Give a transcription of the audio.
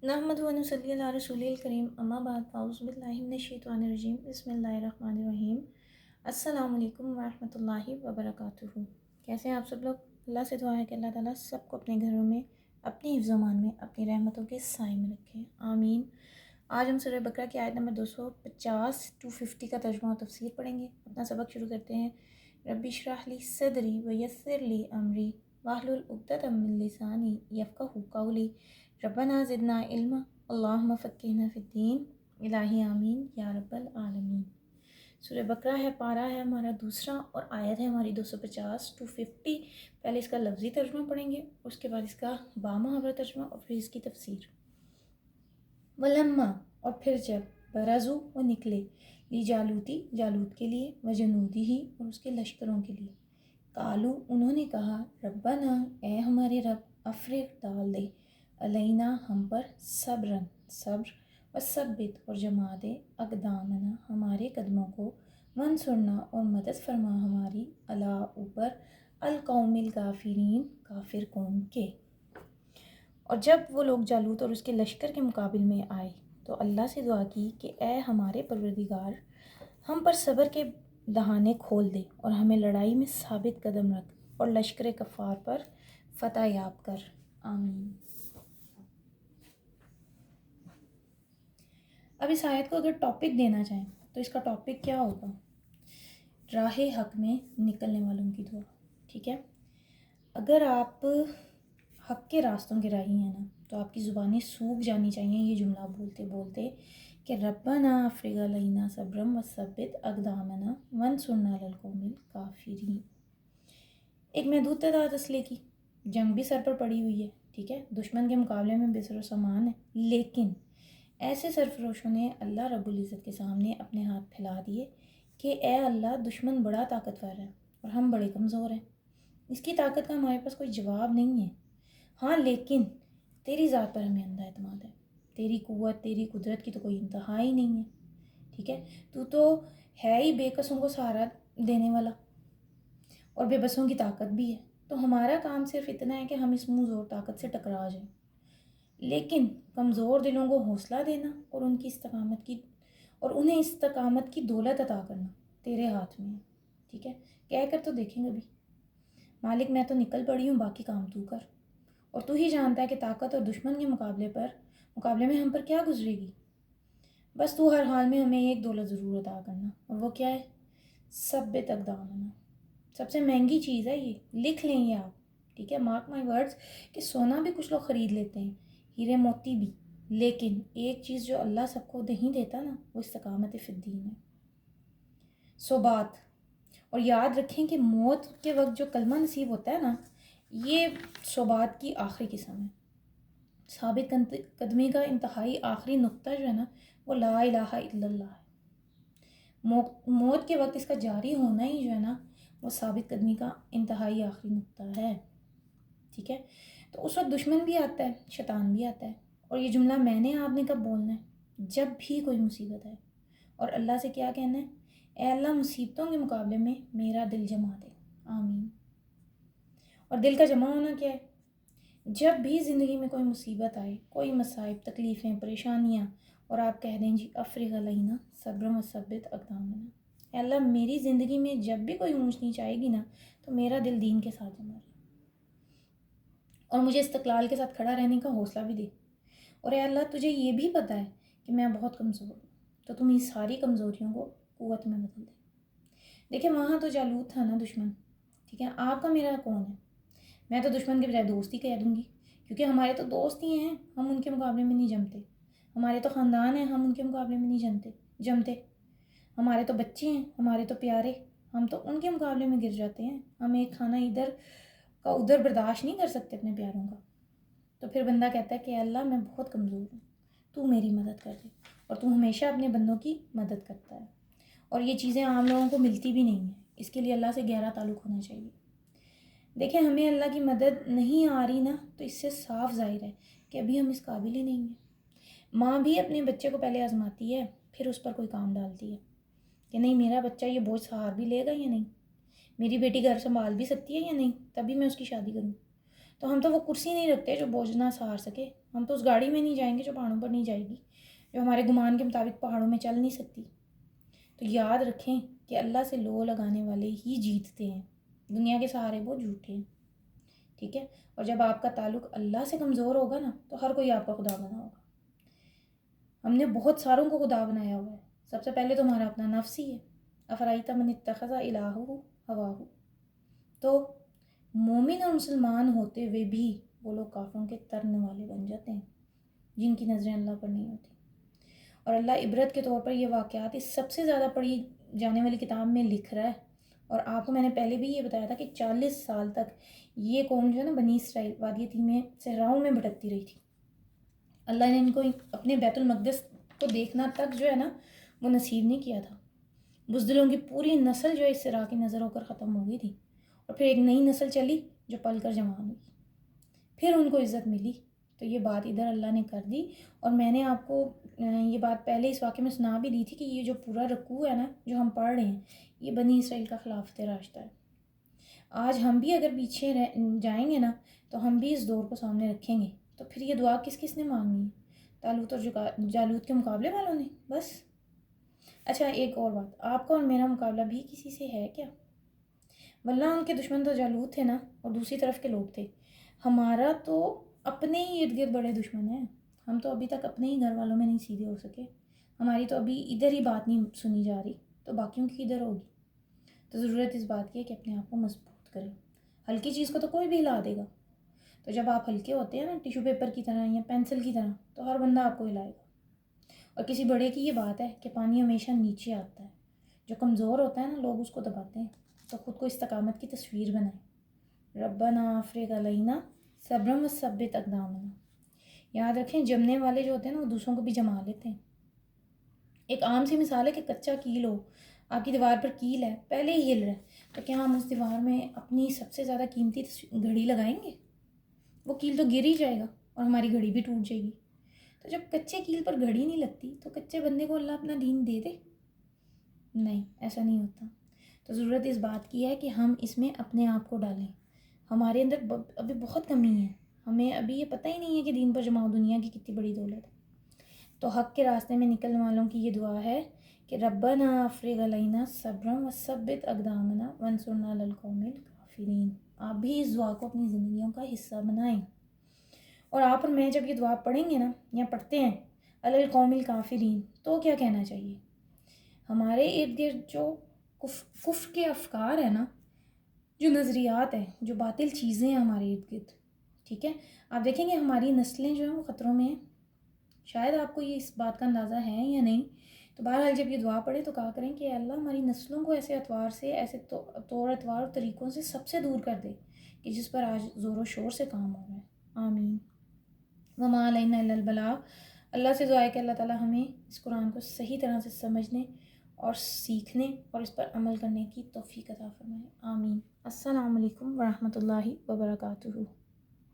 नहमदुहु व नसल्ली अला रसूलिल करीम अम्मा बाद फ़ाऊज़ु बिल्लाहि मिनश्शैतानिर्रजीम बिस्मिल्लाहिर्रहमानिर्रहीम। अस्सलामु अलैकुम व रहमतुल्लाहि व बरकातुहू। कैसे हैं आप सब लोग? अल्लाह से दुआ है कि अल्लाह ताला सबको अपने घरों में अपनी हिफ्ज़-ओ-मान में अपनी रहमतों के साए में रखें, आमीन। आज हम सूरह बकरा की आयत नंबर 250 टू 50 का तर्जुमा और तफसीर पढ़ेंगे। अपना सबक शुरू करते हैं। रब्बि इश्रह ली सदरी व यस्सिर ली अमरी वाहलुल उक़दतम मिन लिसानी यफ़क़हू क़ौली रब्बना ज़िदना इल्मा अल्लाहुम्मा फ़क्किहना फ़िद्दीन इलाही आमीन या रब्बल आलमीन। सूरह बकरा है, पारा है हमारा दूसरा और आयत है हमारी 250 टू 50। पहले इसका लफ्ज़ी तर्जुमा पढ़ेंगे, उसके बाद इसका बामुहावरा तर्जुमा और फिर इसकी तफसीर। वलम्मा और फिर जब बरज़ू वो निकले ली जालूती जालूत के लिए व जनूदी ही और उसके लश्करों के लिए कालू उन्होंने कहा रब्बना ए हमारे रब अफ़रिग़ डाल दे अलैना हम पर सब्रन सब्र व सब्बित और जमा दे अक़दामना हमारे कदमों को वंसुरना और मदद फरमा हमारी अला ऊपर अलकौमिल काफ़िरीन काफिर कौम के। और जब वो लोग जालूत और उसके लश्कर के मुकाबिल में आए तो अल्लाह से दुआ की कि ए हमारे परवरदिगार हम पर सब्र के दहाने खोल दे और हमें लड़ाई में साबित कदम रख और लश्कर कफ़ार पर फ़तह याब कर, आमीन। अब इस आयत को अगर टॉपिक देना चाहें तो इसका टॉपिक क्या होगा? राह हक में निकलने वालों की दुआ। ठीक है, अगर आप हक के रास्तों के राही हैं ना तो आपकी ज़ुबानें सूख जानी चाहिए ये जुमला बोलते बोलते कि रब्बना अफ़रिग़ अलैना सब्रम व सब्बित अक़दामना वंसुरना अलल कौमिल काफ़िरीन। एक महदूद तादाद असले की जंग भी सर पर पड़ी हुई है, ठीक है, दुश्मन के मुकाबले में बेसर सामान है, लेकिन ऐसे सरफरोशों ने अल्लाह रब्बुल इज़्ज़त के सामने अपने हाथ फैला दिए कि ए अल्लाह दुश्मन बड़ा ताकतवर है और हम बड़े कमज़ोर हैं, इसकी ताकत का हमारे पास कोई जवाब नहीं है। हाँ, लेकिन तेरी ज़ात पर हमें अंधा एतमाद है, तेरी क़ुव्वत तेरी कुदरत की तो कोई इंतहा ही नहीं है। ठीक है, तू तो है ही बेकसों को सहारा देने वाला और बेबसों की ताकत भी है। तो हमारा काम सिर्फ इतना है कि हम इस मुँह ज़ोर ताकत से टकरा जाएं, लेकिन कमज़ोर दिलों को हौसला देना और उन्हें इस्तकामत की दौलत अता करना तेरे हाथ में है। ठीक है, कह कर तो देखेंगे भी, मालिक मैं तो निकल पड़ी हूँ, बाकी काम तू कर, और तू ही जानता है कि ताकत और दुश्मन के मुकाबले में हम पर क्या गुजरेगी। बस तू हर हाल में हमें एक दौलत ज़रूर अता करना, और वो क्या है? सब्बित अक़दामना। सबसे महंगी चीज़ है ये, लिख लें ये आप। ठीक है, मार्क माई वर्ड्स कि सोना भी कुछ लोग ख़रीद लेते हैं, हीरे मोती भी, लेकिन एक चीज़ जो अल्लाह सबको नहीं देता ना वो इस्तकामत फ़िद्दीन है, सोबात। और याद रखें कि मौत के वक्त जो कलमा नसीब होता है ना, ये सोबात की आखिरी किस्म है। साबित कदमी का इंतहाई आखिरी नुक्ता जो है ना वो ला इलाहा इल्लल्लाह है। मौत के वक्त इसका जारी होना ही जो है ना वो साबित कदमी का इंतहाई आखिरी नुक्ता है। ठीक है, तो उस वक्त दुश्मन भी आता है, शैतान भी आता है, और ये जुमला मैंने आपने कब बोलना है? जब भी कोई मुसीबत है, और अल्लाह से क्या कहना है? ए अल्लाह मुसीबतों के मुकाबले में मेरा दिल जमा दे, आमीन। और दिल का जमा होना क्या है? जब भी ज़िंदगी में कोई मुसीबत आए, कोई मसाइब तकलीफ़ें परेशानियाँ, और आप कह दें जी अफ़रिग़ अलैना सब्रम व सब्बित अक़दामना, अल्लाह मेरी ज़िंदगी में जब भी कोई ऊंच नीच आएगी ना तो मेरा दिल दीन के साथ जमा रहे और मुझे इस्तक़लाल के साथ खड़ा रहने का हौसला भी दे। और अल्लाह तुझे ये भी पता है कि मैं बहुत कमज़ोर हूँ, तो तुम इस सारी कमज़ोरियों को क़ुव्वत में बदल दे। देखिए, वहाँ तो जालूत था ना दुश्मन, ठीक है, आपका मेरा कौन है? मैं तो दुश्मन के बजाय दोस्त ही कह दूँगी, क्योंकि हमारे तो दोस्त ही हैं, हम उनके मुकाबले में नहीं जमते। हमारे तो ख़ानदान हैं, हम उनके मुकाबले में नहीं जमते। हमारे तो बच्चे हैं, हमारे तो प्यारे, हम तो उनके मुकाबले में गिर जाते हैं। हम एक खाना इधर का उधर बर्दाश्त नहीं कर सकते अपने प्यारों का। तो फिर बंदा कहता है कि अल्लाह मैं बहुत कमज़ोर हूँ, तू मेरी मदद कर दे। और तू हमेशा अपने बंदों की मदद करता है, और ये चीज़ें आम लोगों को मिलती भी नहीं हैं। इसके लिए अल्लाह से गहरा ताल्लुक़ होना चाहिए। देखें, हमें अल्लाह की मदद नहीं आ रही ना तो इससे साफ ज़ाहिर है कि अभी हम इस काबिल ही नहीं हैं। माँ भी अपने बच्चे को पहले आजमाती है, फिर उस पर कोई काम डालती है कि नहीं मेरा बच्चा ये बोझ सहार भी लेगा या नहीं, मेरी बेटी घर संभाल भी सकती है या नहीं, तभी मैं उसकी शादी करूँ। تو ہم تو وہ کرسی نہیں رکھتے جو بوجھ نہ سہار سکے، ہم تو اس گاڑی میں نہیں جائیں گے جو پہاڑوں پر نہیں جائے گی، جو ہمارے گمان کے مطابق پہاڑوں میں چل نہیں سکتی۔ تو یاد رکھیں کہ اللہ سے لو لگانے والے ہی جیتتے ہیں، دنیا کے سہارے وہ جھوٹے ہیں، ٹھیک ہے؟ اور جب آپ کا تعلق اللہ سے کمزور ہوگا نا تو ہر کوئی آپ کا خدا بنا ہوگا۔ ہم نے بہت ساروں کو خدا بنایا ہوا ہے، سب سے پہلے تو ہمارا اپنا نفس ہی ہے۔ افرائیت من اتخذ الہہ ہواہ، تو مومن اور مسلمان ہوتے ہوئے بھی وہ لوگ کافروں کے ترنے والے بن جاتے ہیں جن کی نظریں اللہ پر نہیں ہوتی۔ اور اللہ عبرت کے طور پر یہ واقعات اس سب سے زیادہ پڑھی جانے والی کتاب میں لکھ رہا ہے۔ اور آپ کو میں نے پہلے بھی یہ بتایا تھا کہ 40 سال تک یہ قوم جو ہے نا بنی اسرائیل وادی تیم میں صحراؤں میں بھٹکتی رہی تھی۔ اللہ نے ان کو اپنے بیت المقدس کو دیکھنا تک جو ہے نا وہ نصیب نہیں کیا تھا۔ بزدلوں کی پوری نسل جو ہے اس صراع کی نظر ہو کر ختم ہو گئی تھی، اور پھر ایک نئی نسل چلی جو پل کر جوان ہوئی، پھر ان کو عزت ملی۔ تو یہ بات ادھر اللہ نے کر دی، اور میں نے آپ کو یہ بات پہلے اس واقعے میں سنا بھی دی تھی کہ یہ جو پورا رکوع ہے نا جو ہم پڑھ رہے ہیں یہ بنی اسرائیل کا خلافت راشدہ ہے۔ آج ہم بھی اگر پیچھے جائیں گے نا تو ہم بھی اس دور کو سامنے رکھیں گے، تو پھر یہ دعا کس کس نے مانگنی ہے؟ طالوت اور جالوت کے مقابلے والوں نے بس۔ اچھا ایک اور بات، آپ کا اور میرا مقابلہ بھی کسی سے ہے کیا؟ واللہ ان کے دشمن تو جالوت تھے نا، اور دوسری طرف کے لوگ تھے۔ ہمارا تو اپنے ہی ارد گرد بڑے دشمن ہیں، ہم تو ابھی تک اپنے ہی گھر والوں میں نہیں سیدھے ہو سکے، ہماری تو ابھی ادھر ہی بات نہیں سنی جا رہی، تو باقیوں کی ادھر ہوگی۔ تو ضرورت اس بات کی ہے کہ اپنے آپ کو مضبوط کریں، ہلکی چیز کو تو کوئی بھی ہلا دے گا، تو جب آپ ہلکے ہوتے ہیں نا ٹیشو پیپر کی طرح یا پینسل کی طرح تو ہر بندہ آپ کو ہلائے گا۔ اور کسی بڑے کی یہ بات ہے کہ پانی ہمیشہ نیچے آتا ہے، جو کمزور ہوتا ہے نا لوگ اس کو دباتے ہیں، تو خود کو استقامت کی تصویر بنائیں۔ ربنا افرغ علینا صبرا وثبت اقدامنا۔ یاد رکھیں جمنے والے جو ہوتے ہیں نا وہ دوسروں کو بھی جما لیتے ہیں۔ ایک عام سی مثال ہے کہ کچا کیل ہو، آپ کی دیوار پر کیل ہے، پہلے ہی ہل رہا ہے، تو کیا ہم اس دیوار میں اپنی سب سے زیادہ قیمتی گھڑی لگائیں گے؟ وہ کیل تو گر ہی جائے گا اور ہماری گھڑی بھی ٹوٹ جائے گی۔ تو جب کچے کیل پر گھڑی نہیں لگتی تو کچے بندے کو اللہ اپنا دین دے دے؟ نہیں، ایسا نہیں ہوتا۔ تو ضرورت اس بات کی ہے کہ ہم اس میں اپنے آپ کو ڈالیں۔ ہمارے اندر ابھی بہت کمی ہے، ہمیں ابھی یہ پتہ ہی نہیں ہے کہ دین پر جماؤ دنیا کی کتنی بڑی دولت ہے۔ تو حق کے راستے میں نکلنے والوں کی یہ دعا ہے کہ ربنا افرغ علینا صبرا وثبت اقدامنا وانصرنا علی القوم الکافرین۔ آپ بھی اس دعا کو اپنی زندگیوں کا حصہ بنائیں، اور آپ اور میں جب یہ دعا پڑھیں گے نا یا پڑھتے ہیں علی القوم الکافرین تو کیا کہنا چاہیے؟ ہمارے ارد گرد جو کفر کے افکار ہیں نا، جو نظریات ہیں، جو باطل چیزیں ہیں ہمارے ارد گرد، ٹھیک ہے، آپ دیکھیں گے ہماری نسلیں جو ہیں وہ خطروں میں ہیں۔ شاید آپ کو یہ اس بات کا اندازہ ہے یا نہیں، تو بہرحال جب یہ دعا پڑھیں تو کہا کریں کہ اللہ ہماری نسلوں کو ایسے اطوار سے، ایسے طور اطوار اور طریقوں سے سب سے دور کر دے کہ جس پر آج زور و شور سے کام ہو رہا ہے۔ آمین۔ وما علینا الا البلاغ۔ اللہ سے دعا ہے کہ اللہ تعالیٰ ہمیں اس قرآن کو صحیح طرح سے سمجھنے اور سیکھنے اور اس پر عمل کرنے کی توفیق عطا فرمائے۔ آمین۔ السلام علیکم ورحمۃ اللہ وبرکاتہ۔